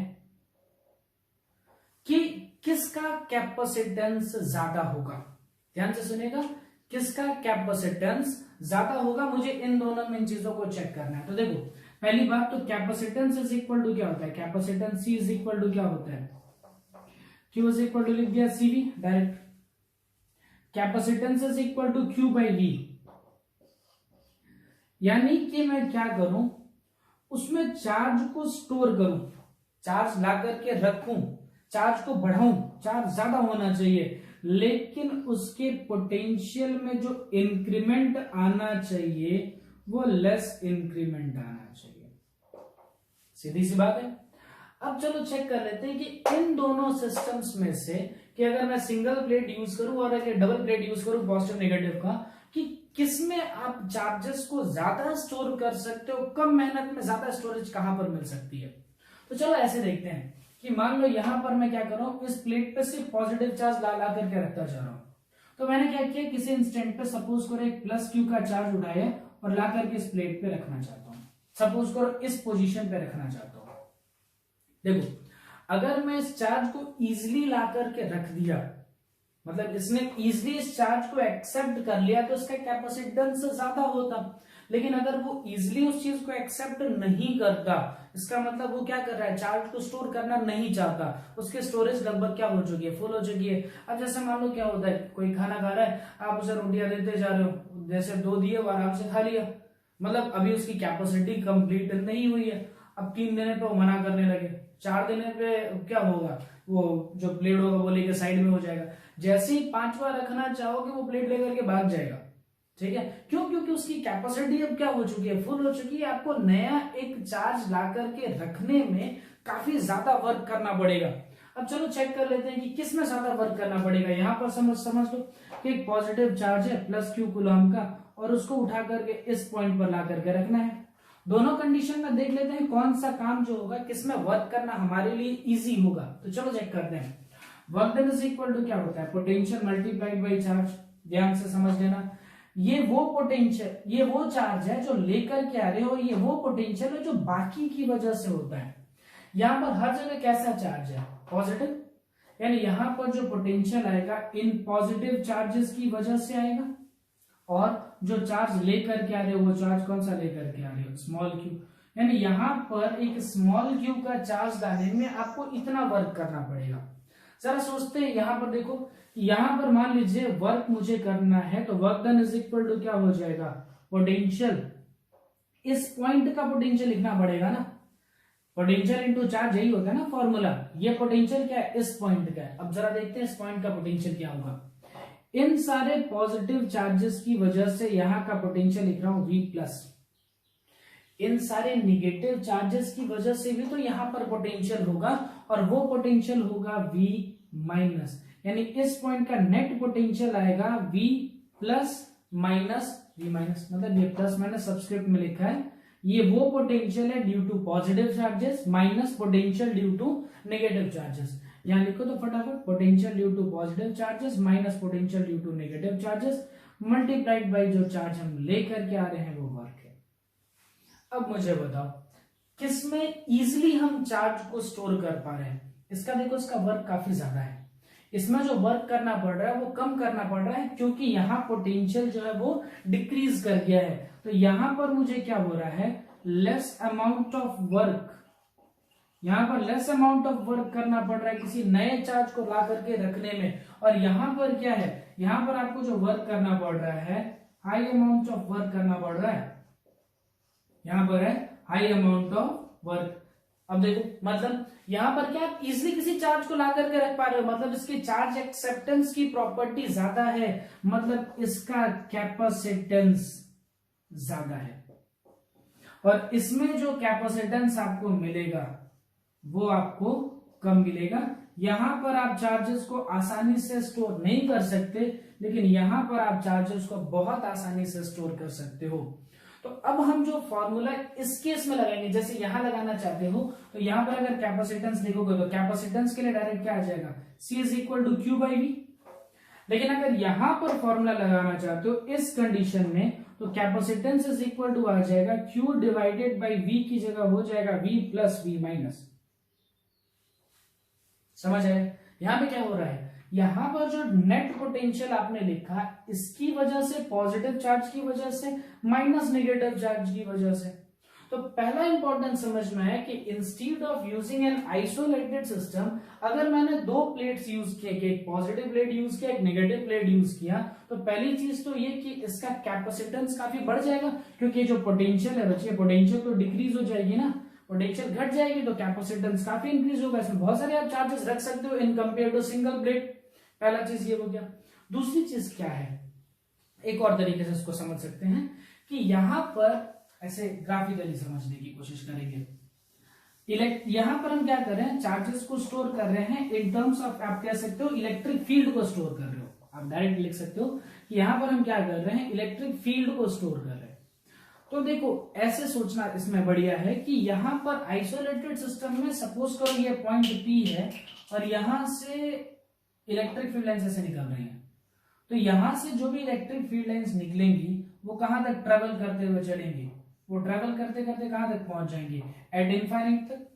कि किसका कैपेसिटेंस ज्यादा होगा। ध्यान से सुनिएगा, किसका कैपेसिटेंस ज्यादा होगा, मुझे इन दोनों में इन चीजों को चेक करना है। तो देखो, पहली बात तो कैपेसिटेंस इज इक्वल टू क्या होता है, capacitance C is equal to क्या होता है, क्यू इज इक्वल टू लिख दिया CV direct. Capacitance is equal to Q by V, यानी कि मैं क्या करूं, उसमें चार्ज को स्टोर करूं, चार्ज ला करके रखूं, चार्ज को बढ़ाऊं, चार्ज ज्यादा होना चाहिए, लेकिन उसके पोटेंशियल में जो इंक्रीमेंट आना चाहिए वो लेस इंक्रीमेंट आना चाहिए। सीधी सी बात है। अब चलो चेक कर लेते हैं कि इन दोनों सिस्टम्स में से कि अगर मैं सिंगल प्लेट यूज करूं और अगर डबल प्लेट यूज करूं पॉजिटिव नेगेटिव का, कि किसमें आप चार्जेस को ज्यादा स्टोर कर सकते हो, कम मेहनत में ज्यादा स्टोरेज कहां पर मिल सकती है। तो चलो ऐसे देखते हैं कि मान लो यहां पर मैं क्या कर रहा हूं, इस प्लेट पे सिर्फ पॉजिटिव चार्ज ला ला करके रखता जा रहा हूं। तो मैंने क्या किया, किसी इंस्टेंट पे सपोज करो एक प्लस क्यू का चार्ज उठाया और ला करके इस प्लेट पे रखना चाहता हूं, सपोज करो इस पोजीशन पे रखना चाहता हूं। देखो, अगर मैं इस चार्ज को इजिली ला करके रख दिया, मतलब इसने इजिली इस चार्ज को एक्सेप्ट कर लिया, तो इसका कैपेसिटेंस ज्यादा होता। लेकिन अगर वो इजिली उस चीज को एक्सेप्ट नहीं करता, इसका मतलब वो क्या कर रहा है, चार्ज को स्टोर करना नहीं चाहता, उसके स्टोरेज लगभग क्या हो चुकी है, फुल हो चुकी है। अब जैसे मान लो क्या होता है, कोई खाना खा रहा है, आप उसे रोटियां देते जा रहे हो, जैसे 2 दिए वो आराम से खा लिया, मतलब अभी उसकी कैपेसिटी कंप्लीट नहीं हुई है। अब 3 देने पे वो मना करने लगे, 4 देने पे क्या होगा, वो जो प्लेट होगा वो लेकर साइड में हो जाएगा। जैसे ही 5वां रखना चाहोगे वो प्लेट लेकर के भाग जाएगा। ठीक है, क्यों? क्योंकि उसकी कैपेसिटी अब क्या हो चुकी है, फुल हो चुकी है। आपको नया एक चार्ज ला करके रखने में काफी ज्यादा वर्क करना पड़ेगा। अब चलो चेक कर लेते हैं कि किस में ज्यादा वर्क करना पड़ेगा। यहां पर समझ लो कि एक पॉजिटिव चार्ज है +q कूलम का, और उसको उठा करके इस पॉइंट पर ला करके रखना है। दोनों कंडीशन में देख लेते हैं कौन सा काम जो होगा, किसमें वर्क करना हमारे लिए इजी होगा। तो चलो चेक करते हैं। Work done is equal to क्या होता है, पोटेंशियल मल्टीप्लाइड बाई चार्ज। ध्यान से समझ लेना, ये वो पोटेंशियल, ये वो चार्ज है जो लेकर के आ रहे हो, ये वो पोटेंशियल है जो बाकी की वजह से होता है। यहां पर हर जगह कैसा चार्ज है, पॉजिटिव, यानी यहां पर जो पोटेंशियल आएगा इन पॉजिटिव चार्जेस की वजह से आएगा। और जो चार्ज लेकर के आ रहे हो वो चार्ज कौन सा लेकर के आ रहे हो, स्मॉल क्यू। यानी यहां पर एक स्मॉल क्यू का चार्ज डालने में आपको इतना वर्क करना पड़ेगा। जरा सोचते हैं, यहां पर देखो, यहां पर मान लीजिए वर्क मुझे करना है, तो work done is equal to क्या हो जाएगा, पोटेंशियल। इस पॉइंट का पोटेंशियल लिखना पड़ेगा ना, पोटेंशियल इनटू चार्ज, यही होता है ना फॉर्मूला। ये पोटेंशियल क्या है, इस पॉइंट का है। अब जरा देखते हैं इस पॉइंट का पोटेंशियल क्या होगा। इन सारे पॉजिटिव चार्जेस की वजह से यहां का पोटेंशियल लिख रहा हूं V+। इन सारे निगेटिव चार्जेस की वजह से भी तो यहां पर पोटेंशियल होगा, और वो पोटेंशियल होगा V-। यानी इस पॉइंट का नेट पोटेंशियल आएगा V+ माइनस V-, मतलब ये प्लस माइनस सब्सक्रिप्ट में लिखा है। ये वो पोटेंशियल है due to positive charges minus potential due to negative charges. यहां लिखो तो फटाफट, potential due to positive charges minus potential due to negative charges multiplied by जो चार्ज हम लेकर के आ रहे हैं वो वर्क है। अब मुझे बताओ किसमें इजिली हम चार्ज को स्टोर कर पा रहे हैं। इसका देखो, इसका वर्क काफी ज्यादा है। इसमें जो वर्क करना पड़ रहा है वो कम करना पड़ रहा है, क्योंकि यहाँ पोटेंशियल जो है वो डिक्रीज कर गया है। तो यहां पर मुझे क्या हो रहा है, लेस अमाउंट ऑफ वर्क, यहां पर लेस अमाउंट ऑफ वर्क करना पड़ रहा है किसी नए चार्ज को ला करके रखने में। और यहां पर क्या है, यहां पर आपको जो वर्क करना पड़ रहा है, हाई अमाउंट ऑफ वर्क करना पड़ रहा है। यहां पर है हाई अमाउंट ऑफ वर्क। अब देखो, मतलब यहां पर क्या आप इजिली किसी चार्ज को ला करके रख पा रहे हो, मतलब इसकी चार्ज एक्सेप्टेंस की प्रॉपर्टी ज्यादा है, मतलब इसका कैपेसिटेंस ज्यादा है। और इसमें जो कैपेसिटेंस आपको मिलेगा वो आपको कम मिलेगा। यहां पर आप चार्जेस को आसानी से स्टोर नहीं कर सकते, लेकिन यहां पर आप चार्जेस को बहुत आसानी से स्टोर कर सकते हो। तो अब हम जो फॉर्मूला इस केस में लगाएंगे, जैसे यहां लगाना चाहते हो, तो यहां पर अगर कैपेसिटेंस लिखोगे तो कैपेसिटेंस के लिए डायरेक्ट क्या आ जाएगा, C is equal to Q/V। लेकिन अगर यहां पर फॉर्मूला लगाना चाहते हो इस कंडीशन में, तो कैपेसिटेंस इज इक्वल टू आ जाएगा Q डिवाइडेड बाई V की जगह हो जाएगा V+V-। समझ आए यहां पे क्या हो रहा है, यहां पर जो नेट पोटेंशियल आपने लिखा इसकी वजह से, पॉजिटिव चार्ज की वजह से माइनस नेगेटिव चार्ज की वजह से। तो पहला इंपॉर्टेंट समझ में है कि instead of using an isolated system, अगर मैंने दो प्लेट्स यूज किए, एक पॉजिटिव प्लेट यूज किया, एक नेगेटिव प्लेट यूज किया, तो पहली चीज तो ये कि इसका कैपेसिटेंस काफी बढ़ जाएगा, क्योंकि जो पोटेंशियल है बच्चे, पोटेंशियल तो डिक्रीज हो जाएगी ना, पोटेंशियल घट जाएगी तो कैपेसिटेंस काफी इंक्रीज होगा। इसमें बहुत सारे आप चार्जेस रख सकते हो in compare to single plate. पहला चीज ये हो गया। दूसरी चीज क्या है, एक और तरीके से इसको समझ सकते हैं कि यहां पर ऐसे ग्राफिकली समझने की कोशिश करेंगे। यहां पर हम क्या कर रहे हैं, चार्जेस को स्टोर कर रहे हैं इन टर्म्स ऑफ, आप कह सकते हो इलेक्ट्रिक फील्ड को स्टोर कर रहे हो। आप डायरेक्ट लिख सकते हो कि यहां पर हम क्या कर रहे हैं, इलेक्ट्रिक फील्ड को स्टोर कर रहे हैं। तो देखो ऐसे सोचना इसमें बढ़िया है कि यहां पर आइसोलेटेड सिस्टम में सपोज करो ये पॉइंट P है और यहां से इलेक्ट्रिक फील्ड लाइंस ऐसे निकल रही हैं, तो यहां से जो भी इलेक्ट्रिक फील्ड लाइंस निकलेंगी वो कहां तक ट्रेवल करते हुए चलेंगी, वो ट्रेवल करते करते कहां तक पहुंच जाएंगी, एट इनफाइनाइट तक।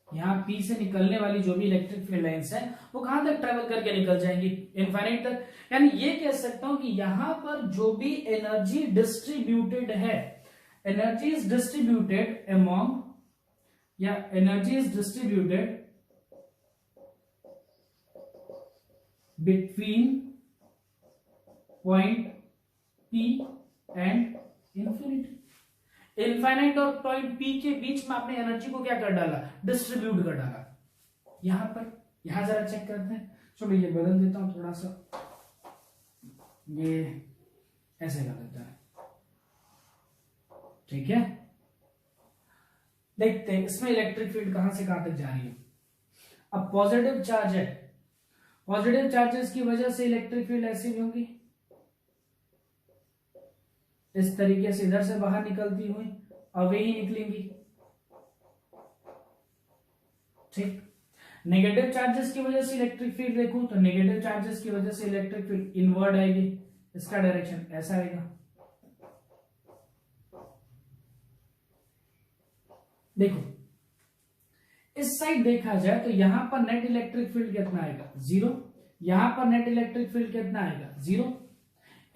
यहाँ P से निकलने वाली जो भी इलेक्ट्रिक फील्ड लाइंस है वो कहां तक ट्रेवल करके निकल जाएंगी, इनफाइनाइट तक। यानी ये कह सकता हूं कि यहां पर जो भी एनर्जी डिस्ट्रीब्यूटेड है, एनर्जी इज डिस्ट्रीब्यूटेड अमॉन्ग, या energy is distributed between point P and infinity. Infinite और पॉइंट P के बीच में आपने एनर्जी को क्या कर डाला, डिस्ट्रीब्यूट कर डाला। यहां पर, यहां जरा चेक करते हैं, चलो ये बदल देता हूं थोड़ा सा, ये ऐसे कर देता है। ठीक है, देखते हैं इसमें इलेक्ट्रिक फील्ड कहां से कहां तक जा रही है। अब पॉजिटिव चार्ज है, पॉजिटिव चार्जेस की वजह से इलेक्ट्रिक फील्ड ऐसी भी होंगी, इस तरीके से इधर से बाहर निकलती हुई अवे ही निकलेंगी। ठीक, नेगेटिव चार्जेस की वजह से इलेक्ट्रिक फील्ड देखूं तो नेगेटिव चार्जेस की वजह से इलेक्ट्रिक फील्ड इनवर्ड आएगी, इसका डायरेक्शन ऐसा आएगा। देखो इस साइड देखा जाए तो यहां पर नेट इलेक्ट्रिक फील्ड कितना आएगा, 0। यहां पर नेट इलेक्ट्रिक फील्ड कितना आएगा, 0।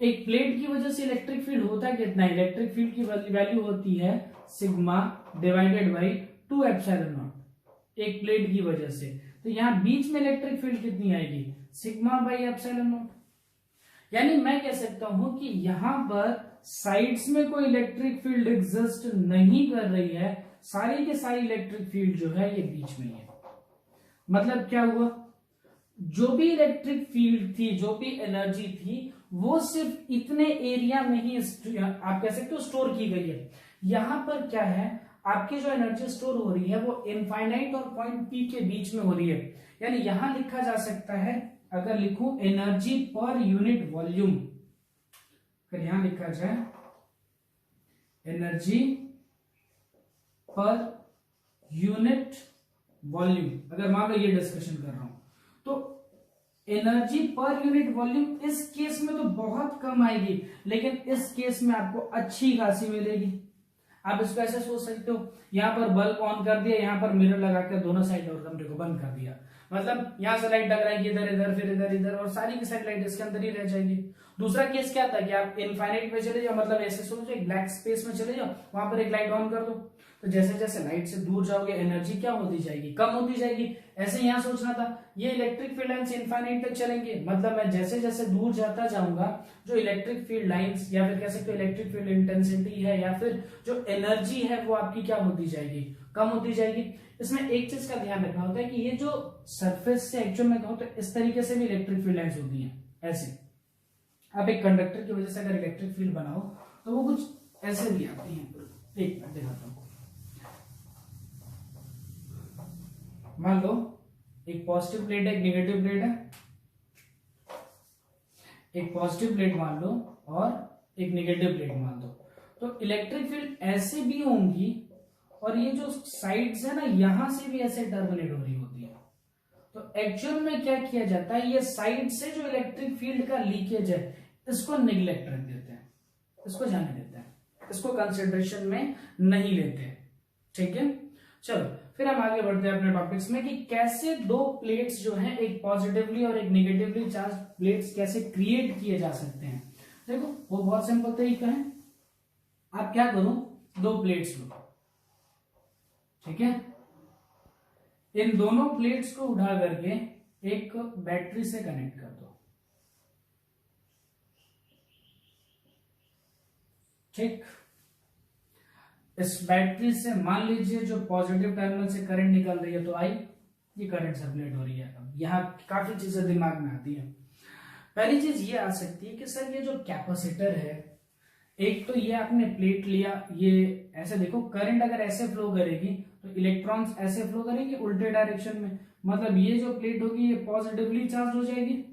एक प्लेट की वजह से इलेक्ट्रिक फील्ड होता है कितना, इलेक्ट्रिक फील्ड की वैल्यू होती है sigma divided by 2 epsilon not, एक प्लेट की वजह से। तो यहां बीच में इलेक्ट्रिक फील्ड कितनी आएगी, सिग्मा बाई एप्सिलॉन नॉट। यानी मैं कह सकता हूं कि यहां पर साइड्स में कोई इलेक्ट्रिक फील्ड एग्जिस्ट नहीं कर रही है, सारी के सारी इलेक्ट्रिक फील्ड जो है ये बीच में है। मतलब क्या हुआ, जो भी इलेक्ट्रिक फील्ड थी, जो भी एनर्जी थी, वो सिर्फ इतने एरिया में ही आप कह सकते हो स्टोर की गई है। यहां पर क्या है, आपकी जो एनर्जी स्टोर हो रही है वो इनफाइनाइट और पॉइंट पी के बीच में हो रही है। यानी यहां लिखा जा सकता है, अगर लिखूं एनर्जी पर यूनिट वॉल्यूम, अगर यहां लिखा जाए एनर्जी पर यूनिट वॉल्यूम, अगर मान लो ये डिस्कशन कर रहा हूं तो एनर्जी पर यूनिट वॉल्यूम इस केस में तो बहुत कम आएगी, लेकिन इस केस में आपको अच्छी खासी मिलेगी। आप इसको ऐसे सोच सकते हो, यहां पर बल्ब ऑन कर दिया, यहां पर मिरर लगाकर दोनों साइड और कमरे को बंद कर दिया, मतलब यहां से लाइट टकराएगी इधर इधर, फिर इधर इधर, और सारी की सारी लाइट इसके अंदर ही रह जाएगी। दूसरा केस क्या था कि आप इनफाइनाइट में चले जाओ, मतलब ऐसे सोचो एक ब्लैक स्पेस में चले जाओ, वहां पर एक लाइट ऑन कर दो, तो जैसे जैसे लाइट से दूर जाओगे एनर्जी क्या होती जाएगी, कम होती जाएगी। ऐसे यहां सोचना था, ये इलेक्ट्रिक फील्ड लाइन्स इनफाइनाइट तक चलेंगे, मतलब मैं जैसे जैसे दूर जाता जाऊंगा जो इलेक्ट्रिक फील्ड लाइन्स या फिर कह सकते हो इलेक्ट्रिक फील्ड इंटेंसिटी है या फिर जो एनर्जी है वो आपकी क्या होती जाएगी, कम होती जाएगी। इसमें एक चीज का ध्यान रखना होता है कि ये जो सरफेस से एक्चुअल में कहो तो इस तरीके से भी इलेक्ट्रिक फील्ड लाइन्स होती हैं, ऐसे। अब एक कंडक्टर की वजह से अगर इलेक्ट्रिक फील्ड बनाओ तो वो कुछ ऐसे भी आती है। एक मिनट दिखाता हूं, मान लो एक पॉजिटिव प्लेट है, एक नेगेटिव प्लेट है, एक पॉजिटिव प्लेट मान लो और एक नेगेटिव प्लेट मान दो, तो इलेक्ट्रिक फील्ड ऐसे भी होंगी और ये जो साइड्स है ना यहां से भी ऐसे टर्मिनेट हो रही होती है। तो एक्चुअल में क्या किया जाता है, ये साइड से जो इलेक्ट्रिक फील्ड का लीकेज है इसको निग्लेक्ट रख देते हैं, इसको जाने देते हैं, इसको कंसिडरेशन में नहीं लेते हैं। ठीक है, चलो फिर हम आगे बढ़ते हैं अपने टॉपिक्स में कि कैसे दो प्लेट्स जो हैं, एक पॉजिटिवली और एक नेगेटिवली चार्ज प्लेट्स कैसे क्रिएट किए जा सकते हैं। देखो वो बहुत सिंपल तरीका है, आप क्या करो, दो प्लेट्स लो, ठीक है, इन दोनों प्लेट्स को उठा करके एक बैटरी से कनेक्ट कर दो। ठीक, इस बैटरी से मान लीजिए जो पॉजिटिव टर्मिनल से करंट निकल रही है तो आई, ये करंट सर्कुलेट हो रही है। अब यहाँ काफी चीजें दिमाग में आती हैं। पहली चीज ये आ सकती है कि सर ये जो कैपेसिटर है, एक तो ये आपने प्लेट लिया, ये ऐसे देखो करंट अगर ऐसे फ्लो करेगी तो इलेक्ट्रॉन्स ऐसे फ्लो करेंगे उल्टे डायरेक्शन में, मतलब ये जो प्लेट होगी ये पॉजिटिवली चार्ज हो जाएगी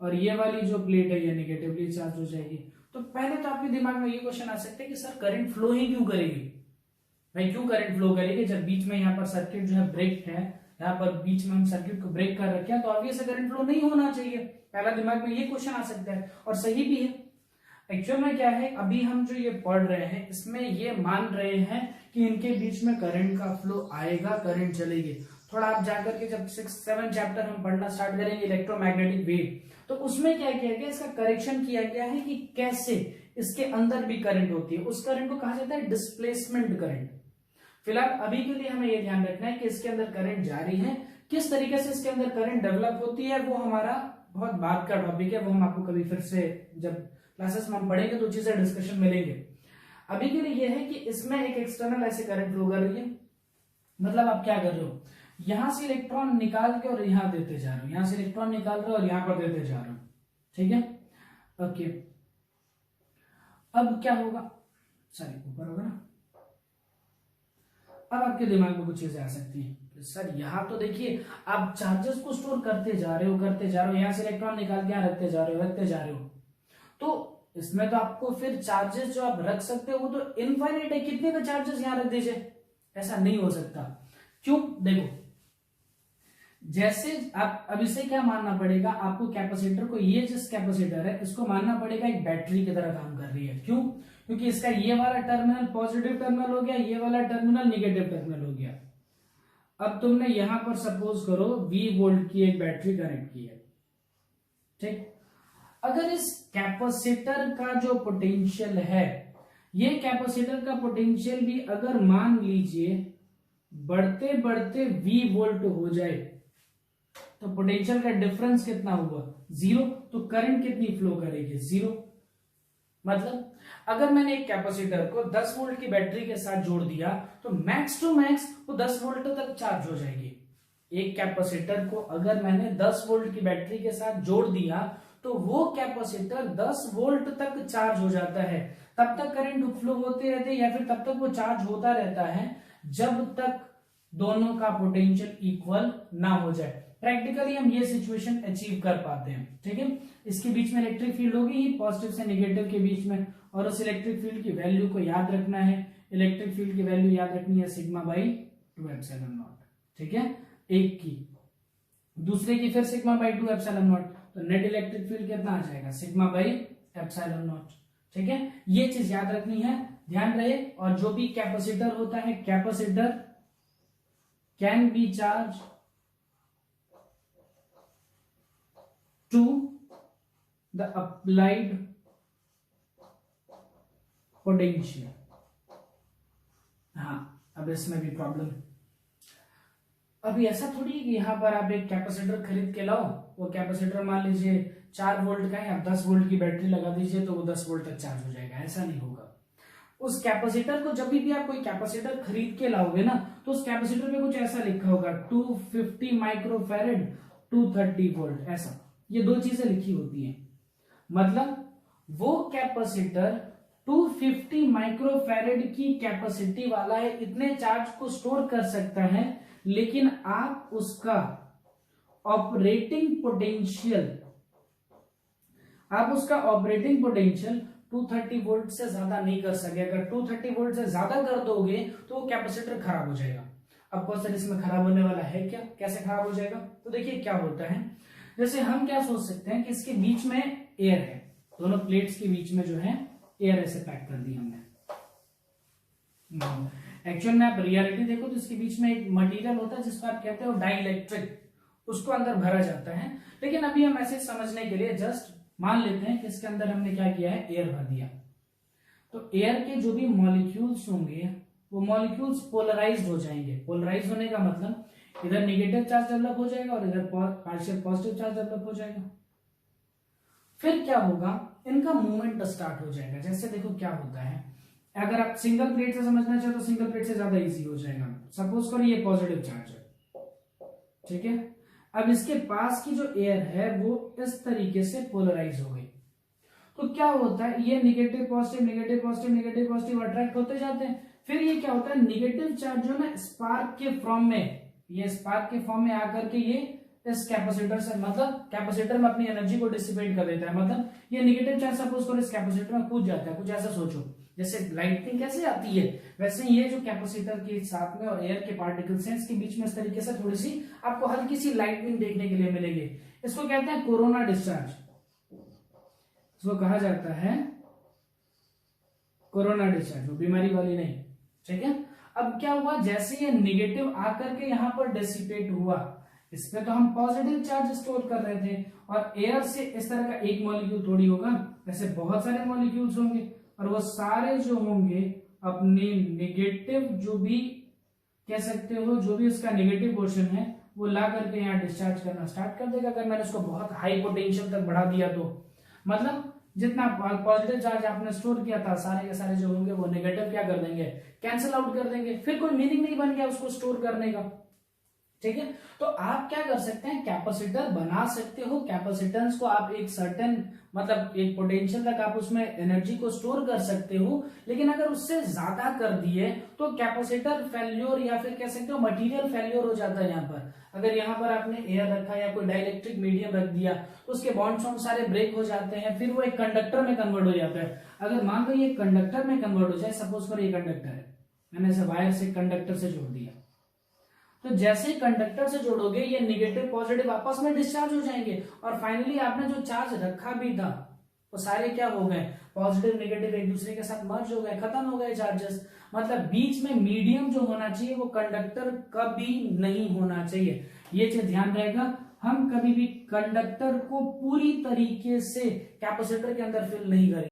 और ये वाली जो प्लेट है ये नेगेटिवली चार्ज हो जाएगी। तो पहले तो आपके दिमाग में ये क्वेश्चन आ सकता है कि सर करंट फ्लो ही क्यों करेगी, भाई क्यों करंट फ्लो करेगी जब बीच में यहाँ पर सर्किट जो है ब्रेक है, यहाँ पर बीच में हम सर्किट को ब्रेक कर रखे हैं तो ऑब्वियस करंट फ्लो नहीं होना चाहिए। पहला दिमाग में ये क्वेश्चन आ सकता है और सही भी है। एक्चुअल में क्या है, अभी हम जो ये पढ़ रहे हैं इसमें ये मान रहे हैं कि इनके बीच में करंट का फ्लो आएगा, करंट चलेगी। थोड़ा आप जाकर के जब 6-7 चैप्टर हम पढ़ना स्टार्ट करेंगे इलेक्ट्रोमैग्नेटिक वेव, तो उसमें क्या किया गया, इसका करेक्शन किया गया है कि कैसे इसके अंदर भी करंट होती है। उस करंट को कहा जाता है डिस्प्लेसमेंट करंट। फिलहाल अभी के लिए हमें यह ध्यान रखना है कि इसके अंदर करंट जारी है, किस तरीके से इसके अंदर करंट डेवलप होती है वो हमारा बहुत बात का टॉपिक है, वो हम आपको कभी फिर से जब क्लासेस में हम पढ़ेंगे तो चीजें डिस्कशन मिलेंगे। अभी के लिए यह है कि इसमें एक एक्सटर्नल ऐसे करंट फ्लो कर रही है, मतलब आप क्या कर रहे हो, यहां से इलेक्ट्रॉन निकाल के और यहां देते जा रहे हो, यहां से इलेक्ट्रॉन निकाल रहे हो और यहां पर देते जा रहे हो। ठीक है, ओके। अब क्या होगा, सॉरी ऊपर होगा ना, अब आपके दिमाग में कुछ चीजें आ सकती हैं, सर यहाँ तो देखिए आप चार्जेस को स्टोर करते जा रहे हो, यहाँ से इलेक्ट्रॉन निकाल के यहाँ रखते जा रहे हो, तो इसमें तो आपको फिर चार्जेस जो आप रख सकते हो वो तो इनफाइनाइट है, कितने का चार्जेस यहाँ रख दीजिए, ऐसा नहीं हो सकता। क्यों, देखो जैसे आप अब इसे क्या मानना पड़ेगा आपको, कैपेसिटर को, ये जिस कैपेसिटर है इसको मानना पड़ेगा एक बैटरी की तरह काम कर रही है। क्यों, क्योंकि इसका ये वाला टर्मिनल पॉजिटिव टर्मिनल हो गया, ये वाला टर्मिनल निगेटिव टर्मिनल हो गया। अब तुमने यहां पर सपोज करो V वोल्ट की एक बैटरी कनेक्ट की है, ठीक। अगर इस कैपेसिटर का जो पोटेंशियल है, ये कैपेसिटर का पोटेंशियल भी अगर मान लीजिए बढ़ते बढ़ते V वोल्ट हो जाए, तो पोटेंशियल का डिफरेंस कितना हुआ, 0, तो करंट कितनी फ्लो करेगी, 0। मतलब अगर मैंने एक कैपेसिटर को 10 वोल्ट की बैटरी के साथ जोड़ दिया तो मैक्स टू मैक्स वो 10 वोल्ट तक चार्ज हो जाएगी। एक कैपेसिटर को अगर मैंने 10 वोल्ट की बैटरी के साथ जोड़ दिया तो वो कैपेसिटर 10 वोल्ट तक चार्ज हो जाता है। तब तक करंट फ्लो होते रहते हैं या फिर तब तक वो चार्ज होता रहता है जब तक दोनों का पोटेंशियल इक्वल ना हो जाए। प्रैक्टिकली हम ये सिचुएशन अचीव कर पाते हैं, ठीक है। इसके बीच में इलेक्ट्रिक फील्ड होगी ही पॉजिटिव से नेगेटिव के बीच में, और उस इलेक्ट्रिक फील्ड की वैल्यू को याद रखना है। इलेक्ट्रिक फील्ड की वैल्यू याद रखनी है सिग्मा बाई 2 एप्सिलॉन नॉट, ठीक है। एक की, दूसरे की फिर सिग्मा बाई 2 एप्सिलॉन नॉट, तो नेट इलेक्ट्रिक फील्ड कितना आ जाएगा, सिग्मा बाई एप्सिलॉन नॉट, ठीक है। ये चीज याद रखनी है, ध्यान रहे। और जो भी कैपेसिटर होता है, capacitor can be charge to the applied potential। हाँ, अब इसमें भी प्रॉब्लम, अभी ऐसा थोड़ी है कि यहां पर आप एक कैपेसिटर खरीद के लाओ, वो कैपेसिटर मान लीजिए 4 वोल्ट का है, आप 10 वोल्ट की बैटरी लगा दीजिए तो वो 10 वोल्ट तक चार्ज हो जाएगा, ऐसा नहीं होगा। उस कैपेसिटर को जब भी आप कोई कैपेसिटर खरीद के लाओगे ना, तो उस कैपेसिटर पे कुछ ऐसा लिखा होगा 250 माइक्रोफैरेड 230 वोल्ट, ऐसा ये दो चीजें लिखी होती हैं। मतलब वो कैपेसिटर 250 माइक्रोफैरेड की कैपेसिटी वाला है, इतने चार्ज को स्टोर कर सकता है, लेकिन आप उसका ऑपरेटिंग पोटेंशियल 230 वोल्ट से ज्यादा नहीं कर सके। अगर 230 वोल्ट से ज्यादा कर दोगे तो वो कैपेसिटर खराब हो जाएगा। अब क्वेश्चन इसमें खराब होने वाला है क्या, कैसे खराब हो जाएगा, तो देखिए क्या होता है। जैसे हम क्या सोच सकते हैं कि इसके बीच में एयर है, दोनों प्लेट्स के बीच में जो है एयर ऐसे पैक कर दी हमने। एक्चुअल में आप रियलिटी देखो तो इसके बीच में एक मटेरियल होता है जिसको आप कहते हो डाइइलेक्ट्रिक, उसको अंदर भरा जाता है। लेकिन अभी हम ऐसे समझने के लिए जस्ट मान लेते हैं कि इसके अंदर हमने क्या किया है, एयर भर दिया। तो एयर के जो भी मॉलिक्यूल्स होंगे वो मॉलिक्यूल्स पोलराइज्ड हो जाएंगे। पोलराइज होने का मतलब इधर नेगेटिव चार्ज डेवलप हो जाएगा और इधर पार्शियल पॉजिटिव चार्ज डेवलप हो जाएगा। फिर क्या होगा, इनका मूवमेंट स्टार्ट हो जाएगा। जैसे देखो क्या होता है, अगर आप सिंगल प्लेट से समझना चाहो तो सिंगल प्लेट से ज्यादा इजी हो जाएगा। सपोज करो ये पॉजिटिव चार्ज है, ठीक है। अब इसके पास की जो एयर है वो इस तरीके से पोलराइज हो गई, तो क्या होता है, ये negative positive negative positive negative positive attract होते जाते हैं। फिर ये क्या होता है, नेगेटिव चार्ज जो ना स्पार्क के फॉर्म में, ये स्पार्क के फॉर्म में आकर के ये इस कैपेसिटर से, मतलब कैपेसिटर में अपनी एनर्जी को डिसिपेट कर देता है। मतलब ये नेगेटिव चार्ज सपोज करो इस कैपेसिटर में कूद जाता है, कुछ ऐसा सोचो जैसे लाइटनिंग कैसे आती है, वैसे ये जो कैपेसिटर के साथ में और एयर के पार्टिकल्स हैं इसके बीच में इस तरीके से थोड़ी सी आपको हल्की सी लाइटनिंग देखने के लिए मिलेगी। इसको कहते हैं कोरोना डिस्चार्ज, इसको कहा जाता है कोरोना डिस्चार्ज, वो बीमारी वाली नहीं, ठीक है। अब क्या हुआ, जैसे ये नेगेटिव आकर के यहां पर डिसिपेट हुआ, इसमें तो हम पॉजिटिव चार्ज स्टोर कर रहे थे और एयर से इस तरह का एक मॉलिक्यूल थोड़ी होगा, ऐसे बहुत सारे मॉलिक्यूल्स होंगे और वो सारे जो होंगे अपने नेगेटिव, जो भी कह सकते हो, जो भी उसका नेगेटिव पोर्शन है वो ला करके यहाँ डिस्चार्ज करना स्टार्ट कर देगा। अगर मैंने उसको बहुत हाई पोटेंशियल तक बढ़ा दिया तो मतलब जितना पॉजिटिव चार्ज आपने स्टोर किया था सारे के सारे जो होंगे वो नेगेटिव क्या कर देंगे, कैंसिल आउट कर देंगे। फिर कोई मीनिंग नहीं बन गया उसको स्टोर करने का। ठीक है। तो आप क्या कर सकते हैं, कैपेसिटर बना सकते हो, कैपेसिटेंस को आप एक सर्टेन मतलब एक पोटेंशियल तक आप उसमें एनर्जी को स्टोर कर सकते हो, लेकिन अगर उससे ज्यादा कर दिए तो कैपेसिटर फेल्योर या फिर कह सकते हो मटेरियल फेल्योर हो जाता है। यहाँ पर अगर यहाँ पर आपने एयर रखा या कोई डाइलेक्ट्रिक मीडियम रख दिया तो उसके बॉन्ड्स सारे ब्रेक हो जाते हैं, फिर वो एक कंडक्टर में कन्वर्ट हो जाता है। अगर मान लो ये कंडक्टर में कन्वर्ट हो जाए, सपोज करो ये कंडक्टर है, मैंने इसे वायर से कंडक्टर से जोड़ दिया, तो जैसे ही कंडक्टर से जोड़ोगे ये निगेटिव पॉजिटिव आपस में डिस्चार्ज हो जाएंगे और फाइनली आपने जो चार्ज रखा भी था वो सारे क्या हो गए, पॉजिटिव नेगेटिव एक दूसरे के साथ मर्ज हो गए, खत्म हो गए चार्जेस। मतलब बीच में मीडियम जो होना चाहिए वो कंडक्टर कभी नहीं होना चाहिए, ये चीज ध्यान रहेगा। हम कभी भी कंडक्टर को पूरी तरीके से कैपेसिटर के अंदर फिल नहीं करेंगे।